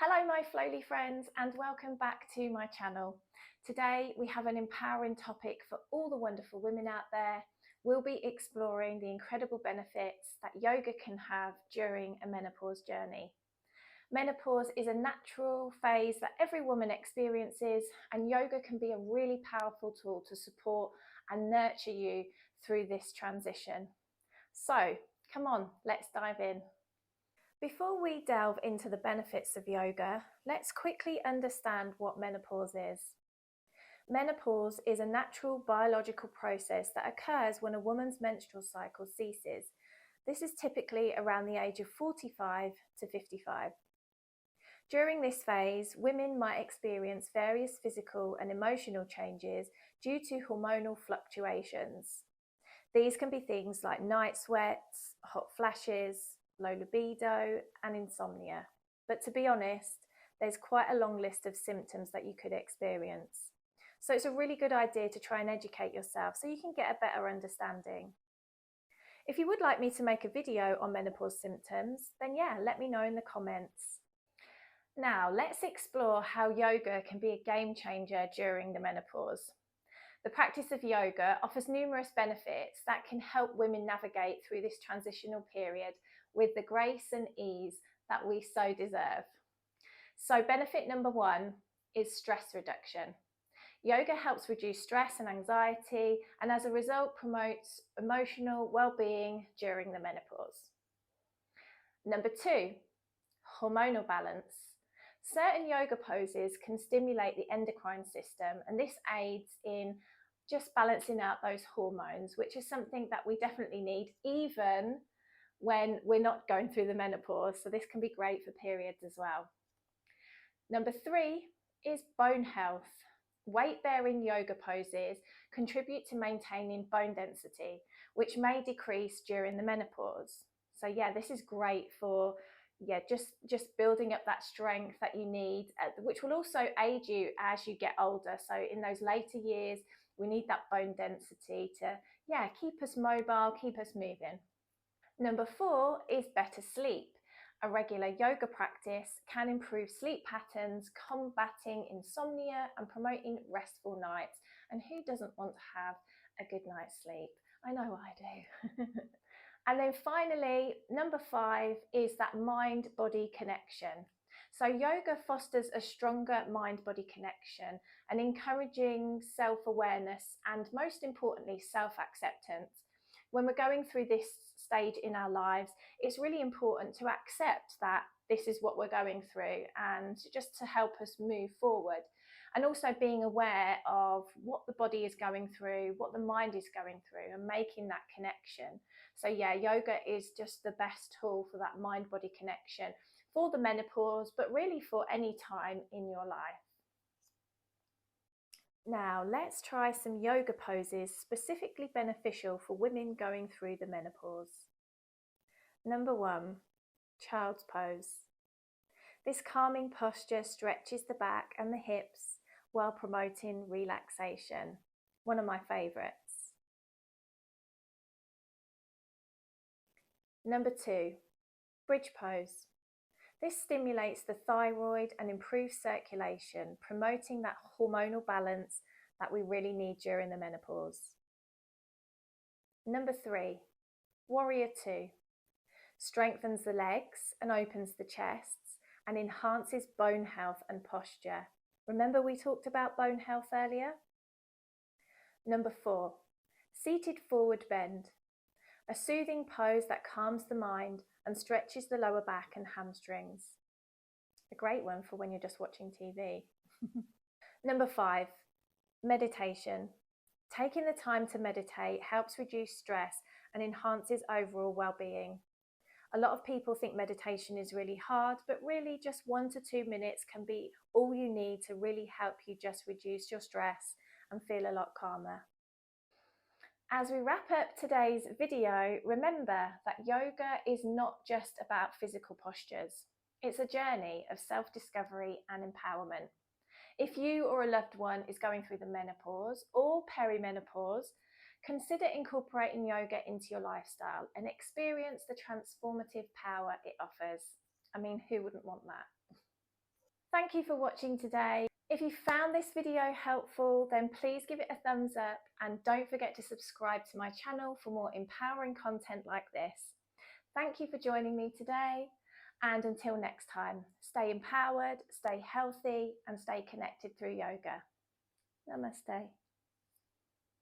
Hello my Flowly friends and welcome back to my channel. Today we have an empowering topic for all the wonderful women out there. We'll be exploring the incredible benefits that yoga can have during a menopause journey. Menopause is a natural phase that every woman experiences, and yoga can be a really powerful tool to support and nurture you through this transition. So come on, let's dive in. Before we delve into the benefits of yoga, let's quickly understand what menopause is. Menopause is a natural biological process that occurs when a woman's menstrual cycle ceases. This is typically around the age of 45 to 55. During this phase, women might experience various physical and emotional changes due to hormonal fluctuations. These can be things like night sweats, hot flashes, low libido and insomnia. But to be honest, there's quite a long list of symptoms that you could experience. So it's a really good idea to try and educate yourself so you can get a better understanding. If you would like me to make a video on menopause symptoms, then yeah, let me know in the comments. Now let's explore how yoga can be a game changer during the menopause. The practice of yoga offers numerous benefits that can help women navigate through this transitional period with the grace and ease that we so deserve. So benefit number one is stress reduction. Yoga helps reduce stress and anxiety, and as a result promotes emotional well-being during the menopause. Number two, hormonal balance. Certain yoga poses can stimulate the endocrine system, and this aids in just balancing out those hormones, which is something that we definitely need even when we're not going through the menopause. So this can be great for periods as well. Number three is bone health. Weight-bearing yoga poses contribute to maintaining bone density, which may decrease during the menopause. So yeah, this is great for just building up that strength that you need, which will also aid you as you get older. So in those later years, we need that bone density to keep us mobile, keep us moving. Number four is better sleep. A regular yoga practice can improve sleep patterns, combating insomnia and promoting restful nights. And who doesn't want to have a good night's sleep? I know I do. And then finally, number five is that mind-body connection. So yoga fosters a stronger mind-body connection and encouraging self-awareness and, most importantly, self-acceptance. When we're going through this stage in our lives, it's really important to accept that this is what we're going through and just to help us move forward. And also being aware of what the body is going through, what the mind is going through, and making that connection. So yeah, yoga is just the best tool for that mind-body connection for the menopause, but really for any time in your life. Now let's try some yoga poses specifically beneficial for women going through the menopause. Number one, child's pose. This calming posture stretches the back and the hips while promoting relaxation. One of my favorites. Number two, bridge pose. This stimulates the thyroid and improves circulation, promoting that hormonal balance that we really need during the menopause. Number three, warrior two. Strengthens the legs and opens the chests and enhances bone health and posture. Remember we talked about bone health earlier? Number four, seated forward bend. A soothing pose that calms the mind and stretches the lower back and hamstrings. A great one for when you're just watching TV. Number five, meditation. Taking the time to meditate helps reduce stress and enhances overall well-being. A lot of people think meditation is really hard, but really just 1 to 2 minutes can be all you need to really help you just reduce your stress and feel a lot calmer. As we wrap up today's video, remember that yoga is not just about physical postures. It's a journey of self-discovery and empowerment. If you or a loved one is going through the menopause or perimenopause, consider incorporating yoga into your lifestyle and experience the transformative power it offers. I mean, who wouldn't want that? Thank you for watching today. If you found this video helpful, then please give it a thumbs up and don't forget to subscribe to my channel for more empowering content like this. Thank you for joining me today, and until next time, stay empowered, stay healthy, and stay connected through yoga. Namaste.